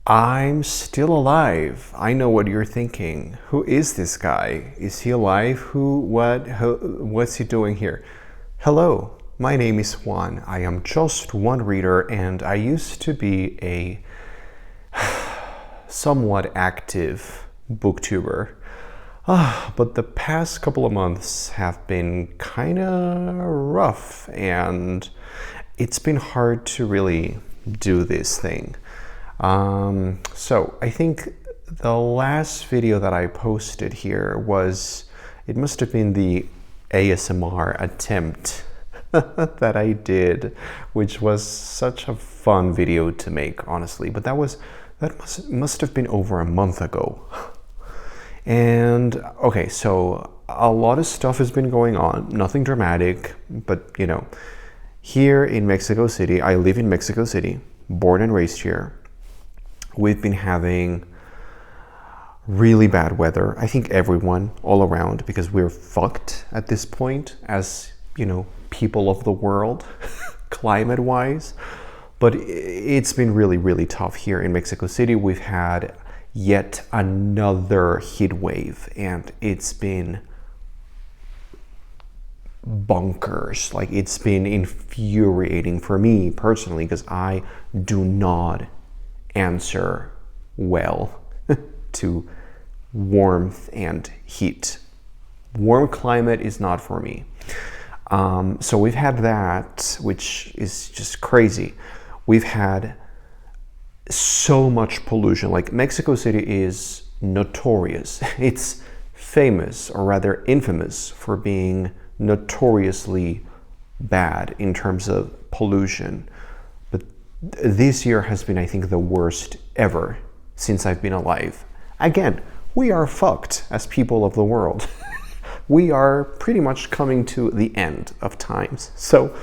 I'm still alive. I know what you're thinking. Who is this guy? Is he alive? What's he doing here? Hello, my name is Juan. I am just one reader, and I used to be a somewhat active booktuber. But the past couple of months have been kind of rough, and it's been hard to really do this thing. So I think the last video that I posted here it must have been the ASMR attempt that I did, which was such a fun video to make, honestly. But that must have been over a month ago. And okay, so a lot of stuff has been going on, nothing dramatic, but here in Mexico City, I live in Mexico City, born and raised here. We've been having really bad weather. I think everyone all around, because we're fucked at this point as, people of the world, climate-wise. But it's been really, really tough here in Mexico City. We've had yet another heat wave, and it's been bonkers. Like, it's been infuriating for me personally, because I do not answer well to warmth and heat. Warm climate is not for me. So we've had that, which is just crazy. We've had so much pollution. Like, Mexico City is notorious. It's famous, or rather infamous, for being notoriously bad in terms of pollution. But this year has been, I think, the worst ever since I've been alive. Again, we are fucked as people of the world. We are pretty much coming to the end of times. So,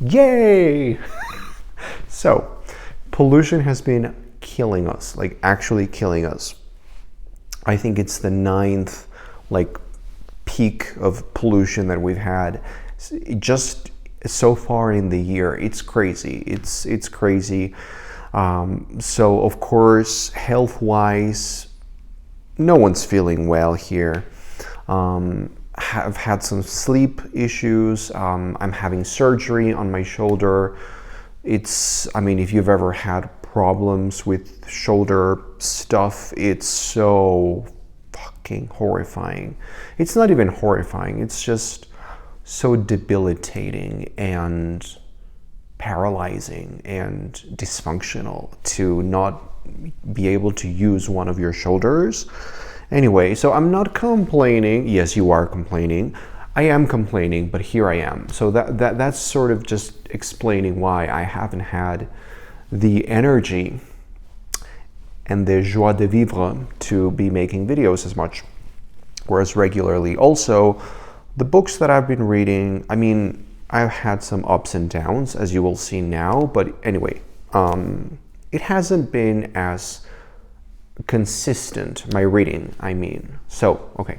yay! So, pollution has been killing us, like actually killing us. I think it's the 9th peak of pollution that we've had just so far in the year. It's crazy. It's crazy. So of course, health-wise, no one's feeling well here. Have had some sleep issues. I'm having surgery on my shoulder. If you've ever had problems with shoulder stuff, it's so fucking horrifying. It's not even horrifying, it's just so debilitating and paralyzing and dysfunctional to not be able to use one of your shoulders. Anyway, so I'm not complaining. Yes, you are complaining. I am complaining, but here I am. So that's sort of just explaining why I haven't had the energy and the joie de vivre to be making videos as much, whereas regularly. Also, the books that I've been reading, I've had some ups and downs, as you will see now, but anyway, it hasn't been as consistent, my reading, So, okay.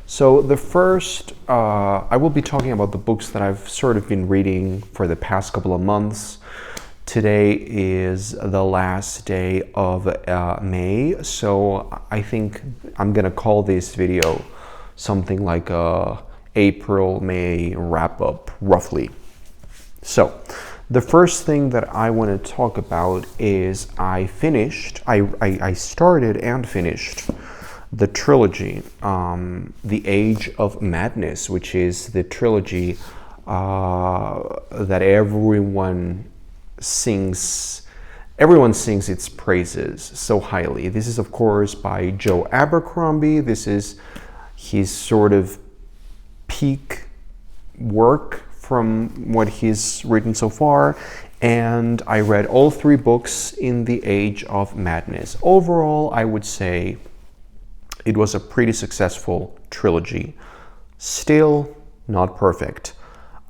So the first, I will be talking about the books that I've sort of been reading for the past couple of months. Today is the last day of May, so I think I'm gonna call this video something like a April-May wrap-up, roughly. So, the first thing that I want to talk about is I started and finished the trilogy, The Age of Madness, which is the trilogy that everyone sings its praises so highly. This is, of course, by Joe Abercrombie. This is his sort of peak work from what he's written so far, and I read all 3 books in The Age of Madness. Overall, I would say it was a pretty successful trilogy. Still not perfect.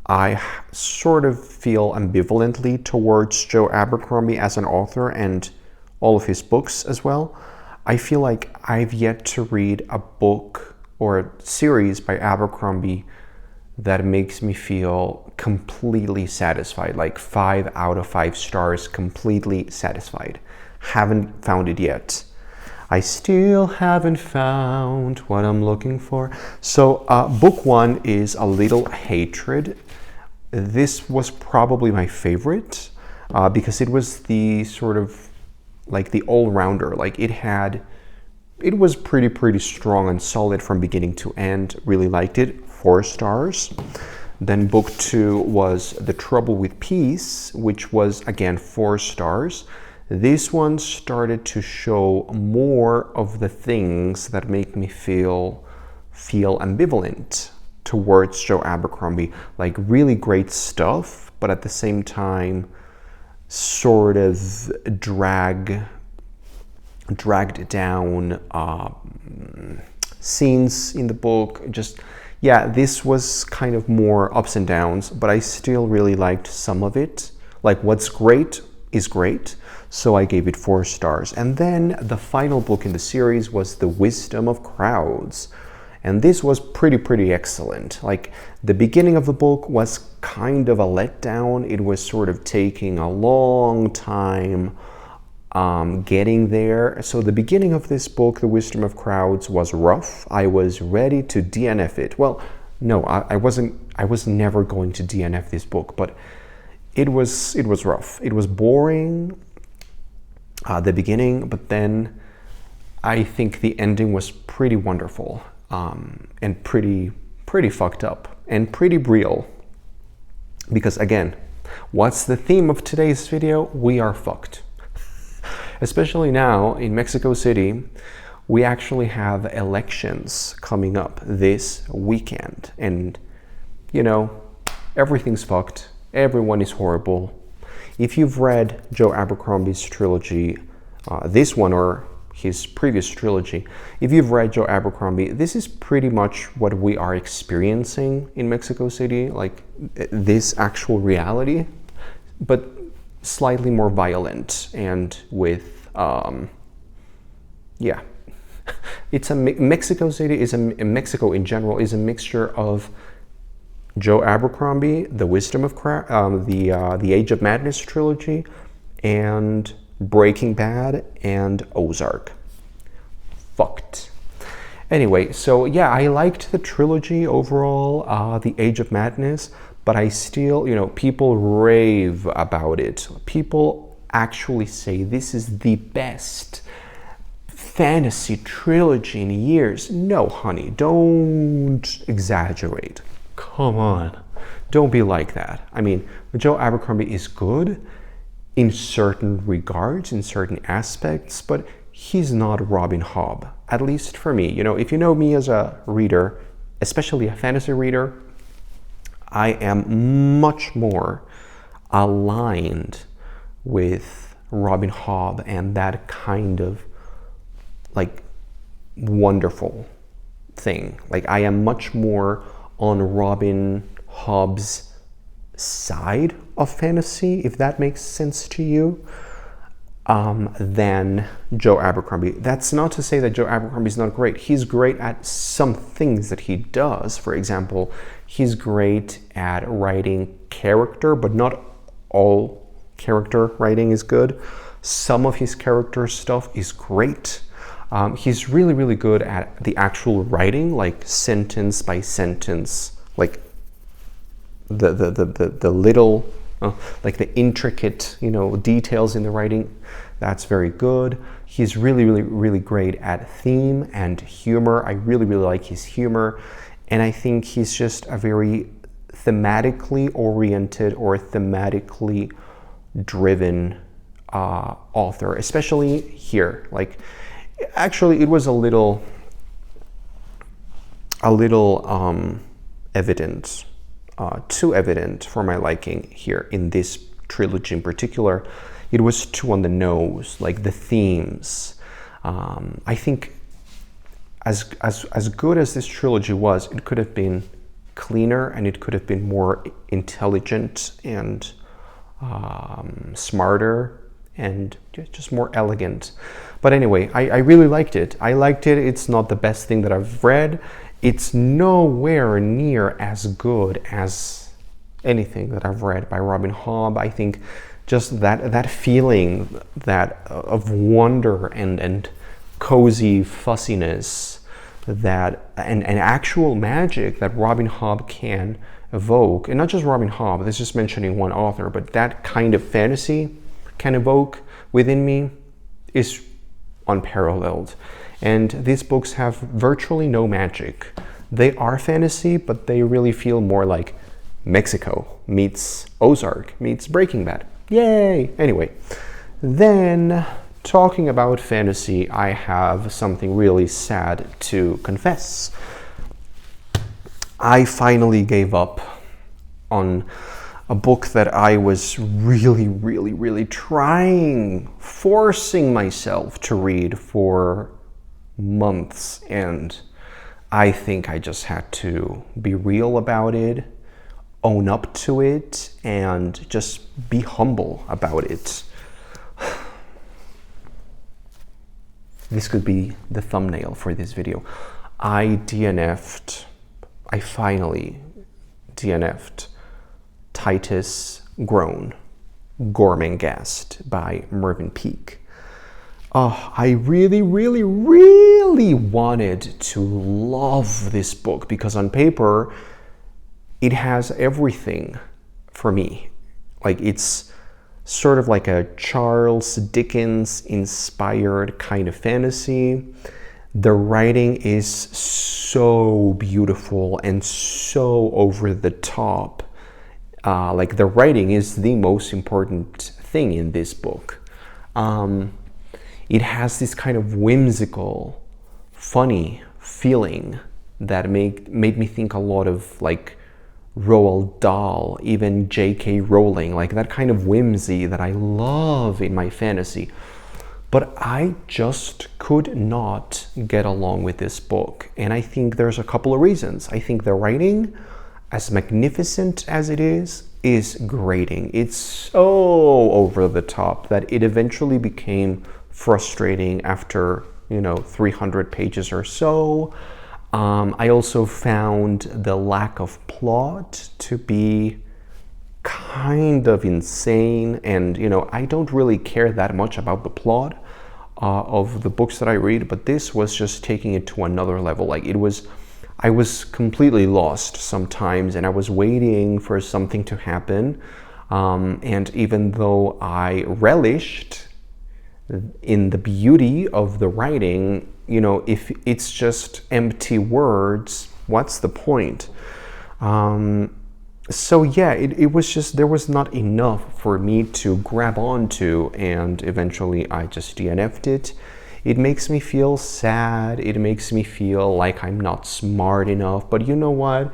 I sort of feel ambivalently towards Joe Abercrombie as an author and all of his books as well. I feel like I've yet to read a book or a series by Abercrombie that makes me feel completely satisfied, like 5 out of 5 stars, completely satisfied. haven't found it yet. I still haven't found what I'm looking for. So book 1 is A Little Hatred. This was probably my favorite because it was the sort of like the all-rounder. Like it was pretty strong and solid from beginning to end. Really liked it. 4 stars. Then book 2 was The Trouble with Peace, which was again 4 stars. This one started to show more of the things that make me feel ambivalent towards Joe Abercrombie. Like really great stuff, but at the same time sort of dragged down scenes in the book. Just, yeah, this was kind of more ups and downs, but I still really liked some of it. Like what's great is great. So I gave it 4 stars. And then the final book in the series was The Wisdom of Crowds. And this was pretty excellent. Like the beginning of the book was kind of a letdown. It was sort of taking a long time getting there. So the beginning of this book, The Wisdom of Crowds, was rough. I was ready to DNF it. Well, no, I was never going to DNF this book, but it was rough. It was boring. The beginning, but then I think the ending was pretty wonderful and pretty fucked up and pretty real. Because again, what's the theme of today's video? We are fucked. Especially now in Mexico City, we actually have elections coming up this weekend, and you know, everything's fucked. Everyone is horrible. If you've read Joe Abercrombie's trilogy, this one or his previous trilogy, if you've read Joe Abercrombie, this is pretty much what we are experiencing in Mexico City, like this actual reality, but slightly more violent and with, yeah. It's Mexico City is Mexico in general is a mixture of Joe Abercrombie, The Wisdom of the Age of Madness trilogy, and Breaking Bad and Ozark. Fucked. Anyway, so yeah, I liked the trilogy overall, The Age of Madness, but I still, you know, people rave about it. People actually say this is the best fantasy trilogy in years. No, honey, don't exaggerate. Come on, don't be like that. I mean, Joe Abercrombie is good in certain regards, in certain aspects, but he's not Robin Hobb, at least for me. You know, if you know me as a reader, especially a fantasy reader, I am much more aligned with Robin Hobb and that kind of like wonderful thing. Like I am much more on Robin Hobb's side of fantasy, if that makes sense to you, than Joe Abercrombie. That's not to say that Joe Abercrombie is not great. He's great at some things that he does. For example, he's great at writing character, but not all character writing is good. Some of his character stuff is great. He's really good at the actual writing, like sentence by sentence, like the little, like the intricate, you know, details in the writing. That's very good. He's really great at theme and humor. I really like his humor, and I think he's just a very thematically oriented or thematically driven author, especially here. Like, actually, it was a little evident, too evident for my liking here in this trilogy in particular. It was too on the nose, like the themes. I think as good as this trilogy was, it could have been cleaner and it could have been more intelligent and smarter and just more elegant. But anyway, I really liked it. I liked it. It's not the best thing that I've read. It's nowhere near as good as anything that I've read by Robin Hobb. I think just that feeling that of wonder and cozy fussiness that and actual magic that Robin Hobb can evoke, and not just Robin Hobb, this is just mentioning one author, but that kind of fantasy can evoke within me is unparalleled. And these books have virtually no magic. They are fantasy, but they really feel more like Mexico meets Ozark meets Breaking Bad. Yay! Anyway, then talking about fantasy, I have something really sad to confess. I finally gave up on a book that I was really forcing myself to read for months, and I think I just had to be real about it, own up to it, and just be humble about it. This could be the thumbnail for this video. I finally DNF'd Titus, Groan, Gormenghast by Mervyn Peake. I really wanted to love this book because on paper, it has everything for me. Like, it's sort of like a Charles Dickens inspired kind of fantasy. The writing is so beautiful and so over the top. Like, the writing is the most important thing in this book. It has this kind of whimsical, funny feeling that made me think a lot of like Roald Dahl, even J.K. Rowling, like that kind of whimsy that I love in my fantasy. But I just could not get along with this book. And I think there's a couple of reasons. I think the writing, as magnificent as it is grating. It's so over the top that it eventually became frustrating after, 300 pages or so. I also found the lack of plot to be kind of insane, and I don't really care that much about the plot of the books that I read, but this was just taking it to another level. Like, I was completely lost sometimes, and I was waiting for something to happen, and even though I relished in the beauty of the writing, if it's just empty words, what's the point? So yeah, it was just, there was not enough for me to grab onto, and eventually I just DNF'd it. It makes me feel sad. It makes me feel like I'm not smart enough. But you know what?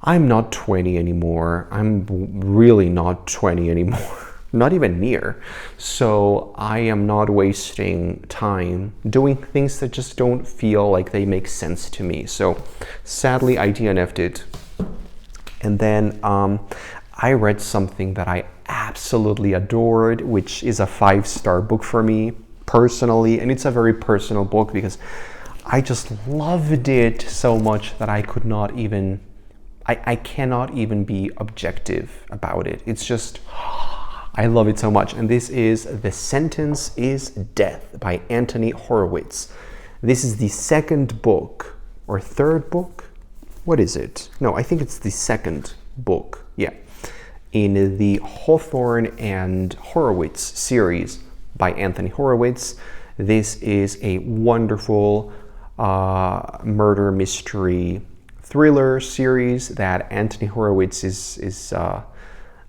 I'm not 20 anymore. I'm really not 20 anymore. Not even near. So I am not wasting time doing things that just don't feel like they make sense to me. So sadly, I DNF'd it. And then I read something that I absolutely adored, which is a 5-star book for me personally. And it's a very personal book because I just loved it so much that I could not even, I cannot even be objective about it. It's just, I love it so much. And this is The Sentence is Death by Anthony Horowitz. This is the second book or third book. What is it? No, I think it's the second book. Yeah. In the Hawthorne and Horowitz series by Anthony Horowitz. This is a wonderful murder mystery thriller series that Anthony Horowitz is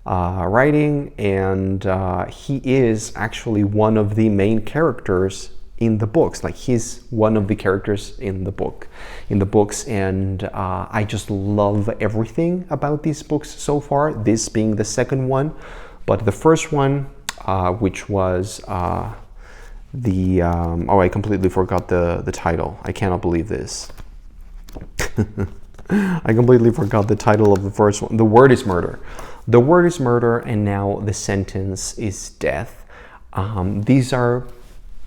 writing, and he is actually one of the main characters in the books. Like, he's one of the characters in the books, and I just love everything about these books so far, this being the second one. But the first one, which was I completely forgot the title. I cannot believe this. I completely forgot the title of the first one. The Word is Murder. The Word is Murder, and now The Sentence is Death. These are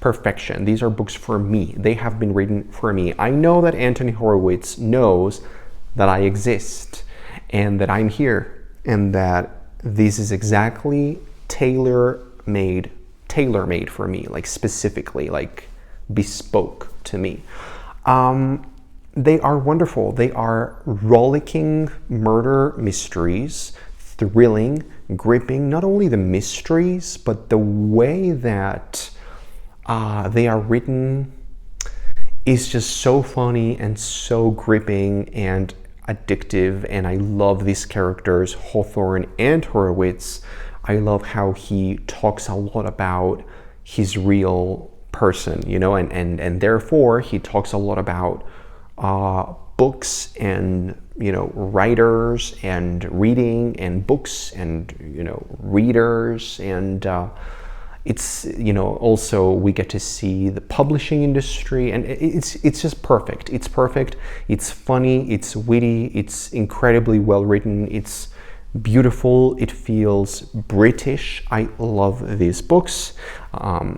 perfection. These are books for me. They have been written for me. I know that Anthony Horowitz knows that I exist and that I'm here, and that this is exactly tailor-made for me, like specifically, like bespoke to me. They are wonderful. They are rollicking murder mysteries, thrilling, gripping. Not only the mysteries, but the way that they are written is just so funny and so gripping and addictive. And I love these characters, Hawthorne and Horowitz. I love how he talks a lot about his real person, you know, and therefore he talks a lot about books and, you know, writers and reading and books and, you know, readers. And it's, you know, also we get to see the publishing industry, and it's just perfect. It's perfect. It's funny. It's witty. It's incredibly well written. It's beautiful. It feels British. I love these books.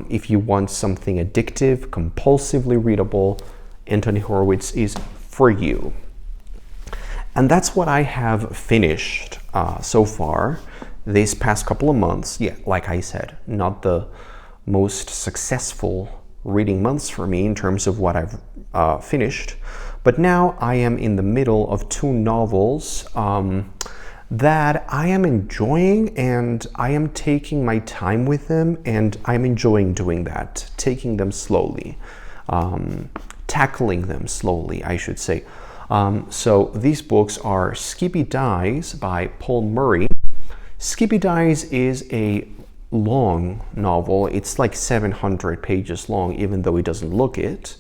If you want something addictive, compulsively readable, Anthony Horowitz is for you. And that's what I have finished so far this past couple of months. Yeah, like I said, not the most successful reading months for me in terms of what I've finished. But now I am in the middle of 2 novels that I am enjoying, and I am taking my time with them, and I'm enjoying doing that, taking them slowly. Tackling them slowly, I should say. So these books are Skippy Dies by Paul Murray. Skippy Dies is a long novel. It's like 700 pages long, even though it doesn't look it.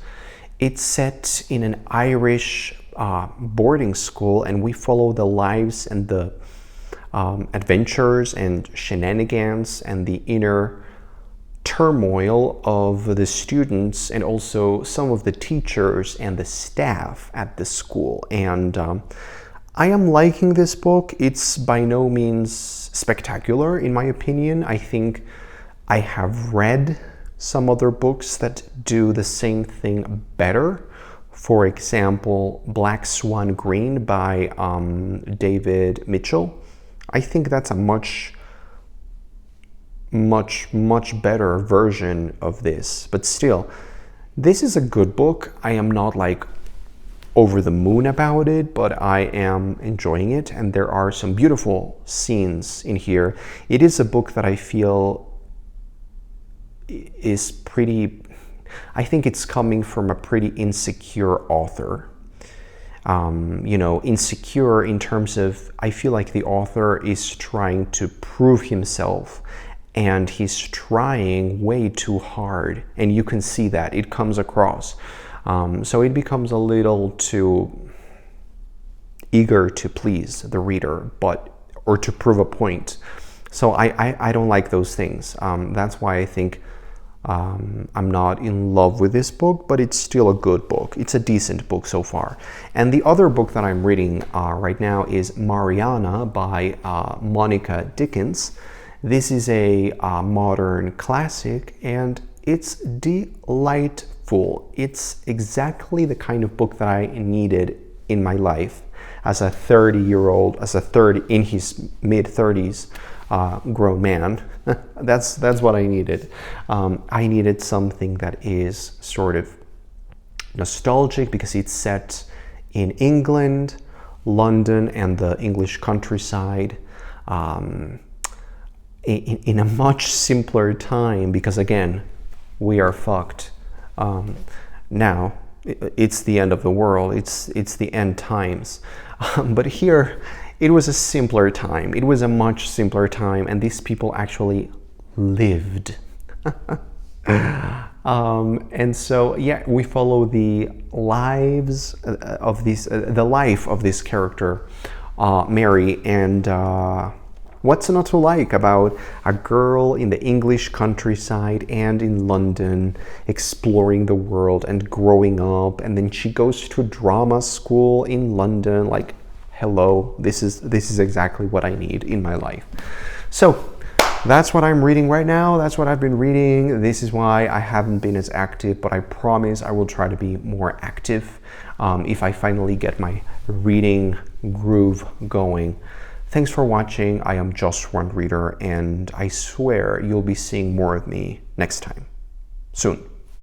It's set in an Irish boarding school, and we follow the lives and the adventures and shenanigans and the inner turmoil of the students and also some of the teachers and the staff at the school. And I am liking this book. It's by no means spectacular, in my opinion. I think I have read some other books that do the same thing better. For example, Black Swan Green by David Mitchell. I think that's a much better version of this. But still, this is a good book. I am not like over the moon about it, but I am enjoying it, and there are some beautiful scenes in here. It is a book that I feel is pretty, I think it's coming from a pretty insecure author. You know, insecure in terms of, I feel like the author is trying to prove himself, and he's trying way too hard, and you can see that. It comes across. So it becomes a little too eager to please the reader, or to prove a point. So I don't like those things. That's why I think I'm not in love with this book, but it's still a good book. It's a decent book so far. And the other book that I'm reading right now is Mariana by Monica Dickens. This is a modern classic, and it's delightful. It's exactly the kind of book that I needed in my life as a 30-year-old, in his mid-30s grown man. That's what I needed. I needed something that is sort of nostalgic because it's set in England, London, and the English countryside. In a much simpler time, because again, we are fucked. Now, it's the end of the world. It's the end times. But here, it was a simpler time. It was a much simpler time, and these people actually lived. And so, yeah, we follow the lives of the life of this character, Mary, and what's not to like about a girl in the English countryside and in London exploring the world and growing up, and then she goes to drama school in London. Like, hello, this is exactly what I need in my life. So that's what I'm reading right now. That's what I've been reading. This is why I haven't been as active, but I promise I will try to be more active if I finally get my reading groove going. Thanks for watching. I am Just One Reader, and I swear you'll be seeing more of me next time. Soon.